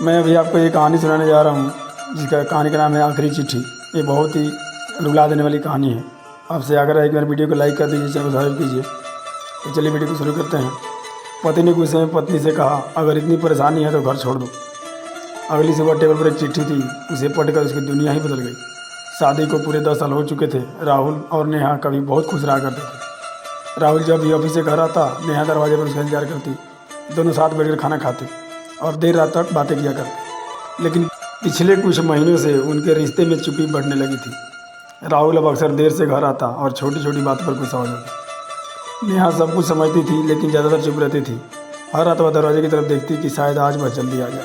मैं अभी आपको ये कहानी सुनाने जा रहा हूँ जिसका कहानी का नाम है आखिरी चिट्ठी। ये बहुत ही रुला देने वाली कहानी है। आपसे आग्रह है कि मेरे वीडियो को लाइक कर दीजिए, चैनल को सब्सक्राइब कीजिए। तो चलिए वीडियो को शुरू करते हैं। पति ने गुस्से में पत्नी से कहा, अगर इतनी परेशानी है तो घर छोड़ दो। अगली सुबह टेबल पर एक चिट्ठी थी। उसे पढ़कर उसकी दुनिया ही बदल गई। शादी को पूरे 10 साल हो चुके थे। राहुल और नेहा कभी बहुत खुश रहा करते थे। राहुल जब भी ऑफिस से घर आता, नेहा दरवाजे पर उसका इंतजार करती। दोनों साथ बैठकर खाना खाते और देर रात तक बातें किया करते। लेकिन पिछले कुछ महीनों से उनके रिश्ते में चुप्पी बढ़ने लगी थी। राहुल अब अक्सर देर से घर आता और छोटी छोटी बातों पर गुस्सा हो जाता। नेहा सब कुछ समझती थी लेकिन ज़्यादातर चुप रहती थी। हर रात वह दरवाजे की तरफ देखती कि शायद आज वह जल्दी आ जाए।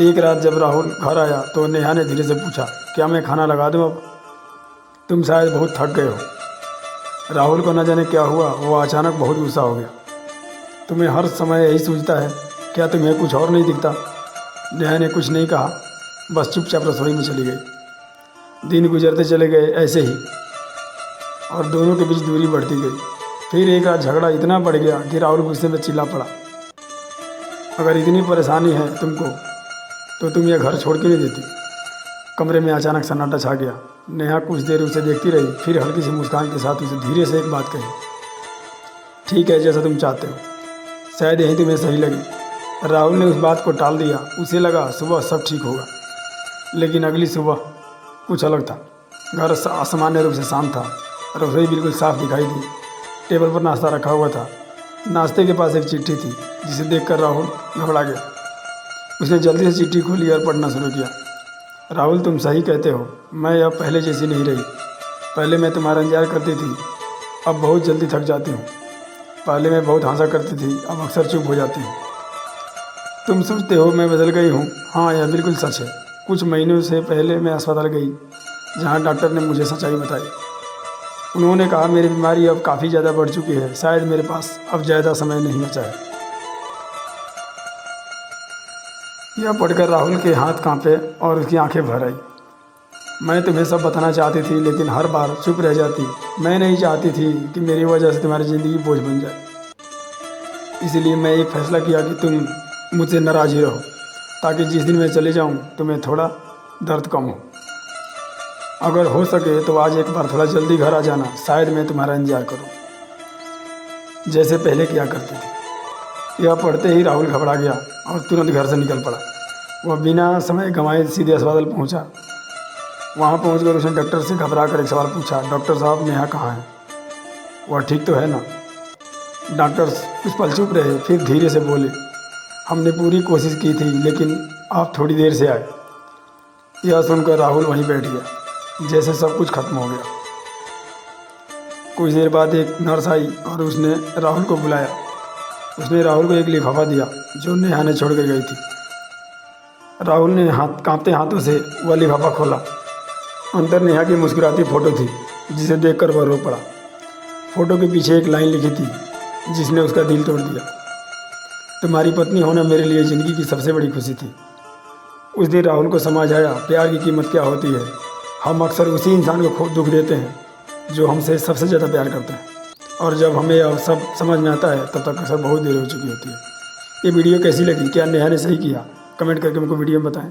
एक रात जब राहुल घर आया तो नेहा ने धीरे से पूछा, क्या मैं खाना लगा दूँ अब? तुम शायद बहुत थक गए हो। राहुल को न जाने क्या हुआ, वो अचानक बहुत गुस्सा हो गया। तुम्हें हर समय यही सूझता है, क्या तुम्हें कुछ और नहीं दिखता? नेहा ने कुछ नहीं कहा, बस चुपचाप रसोई में चली गई। दिन गुजरते चले गए ऐसे ही और दोनों के बीच दूरी बढ़ती गई। फिर एक रात झगड़ा इतना बढ़ गया कि राहुल गुस्से में चिल्ला पड़ा, अगर इतनी परेशानी है तुमको तो तुम यह घर छोड़ के नहीं देती। कमरे में अचानक सन्नाटा छा गया। नेहा कुछ देर उसे देखती रही, फिर हल्की सी मुस्कान के साथ उसे धीरे से एक बात कही, ठीक है, जैसा तुम चाहते हो, शायद यही तुम्हें सही लगे। राहुल ने उस बात को टाल दिया। उसे लगा सुबह सब ठीक होगा, लेकिन अगली सुबह कुछ अलग था। घर असामान्य रूप से शांत था। रसोई बिल्कुल साफ दिखाई दी। टेबल पर नाश्ता रखा हुआ था। नाश्ते के पास एक चिट्ठी थी जिसे देखकर राहुल घबरा गया। उसने जल्दी से चिट्ठी खोली और पढ़ना शुरू किया। राहुल, तुम सही कहते हो, मैं अब पहले जैसी नहीं रही। पहले मैं तुम्हारा इंतजार करती थी, अब बहुत जल्दी थक जाती हूँ। पहले मैं बहुत हंसा करती थी, अब अक्सर चुप हो जाती हूँ। तुम सोचते हो मैं बदल गई हूँ? हाँ, यह बिल्कुल सच है। कुछ महीनों से पहले मैं अस्पताल गई, जहाँ डॉक्टर ने मुझे सच्चाई बताई। उन्होंने कहा मेरी बीमारी अब काफ़ी ज़्यादा बढ़ चुकी है, शायद मेरे पास अब ज़्यादा समय नहीं बचा है। यह पढ़कर राहुल के हाथ कांपे और उसकी आंखें भर आई। मैं तुम्हें सब बताना चाहती थी लेकिन हर बार चुप रह जाती। मैं नहीं चाहती थी कि मेरी वजह से तुम्हारी ज़िंदगी बोझ बन जाए। इसलिए मैं एक फ़ैसला किया कि तुम मुझसे नाराज़ ही रहो, ताकि जिस दिन मैं चले जाऊं तुम्हें थोड़ा दर्द कम हो। अगर हो सके तो आज एक बार थोड़ा जल्दी घर आ जाना, शायद मैं तुम्हारा इंतजार करूं जैसे पहले किया करती थी। यह पढ़ते ही राहुल घबरा गया और तुरंत घर से निकल पड़ा। वह बिना समय गंवाए सीधे अस्पताल पहुँचा। वहाँ पहुँचकर उसने डॉक्टर से घबरा कर एक सवाल पूछा, डॉक्टर साहब, नेहा कहाँ है? वह ठीक तो है ना? डॉक्टर कुछ पल चुप रहे, फिर धीरे से बोले, हमने पूरी कोशिश की थी लेकिन आप थोड़ी देर से आए। यह सुनकर राहुल वहीं बैठ गया, जैसे सब कुछ खत्म हो गया। कुछ देर बाद एक नर्स आई और उसने राहुल को बुलाया। उसने राहुल को एक लिफाफा दिया जो नेहा ने छोड़ कर गई थी। राहुल ने कांपते हाथों से वह लिफाफा खोला। अंदर नेहा की मुस्कुराती फ़ोटो थी, जिसे देखकर वह रो पड़ा। फ़ोटो के पीछे एक लाइन लिखी थी जिसने उसका दिल तोड़ दिया, तुम्हारी पत्नी होना मेरे लिए ज़िंदगी की सबसे बड़ी खुशी थी। उस दिन राहुल को समझ आया प्यार की कीमत क्या होती है। हम अक्सर उसी इंसान को खूब दुख देते हैं जो हमसे सबसे ज़्यादा प्यार करते हैं, और जब हमें यह सब समझ में आता है तब तक अक्सर बहुत देर हो चुकी होती है। ये वीडियो कैसी लगी? क्या नेहा ने सही किया? कमेंट करके मुझको वीडियो में बताएं।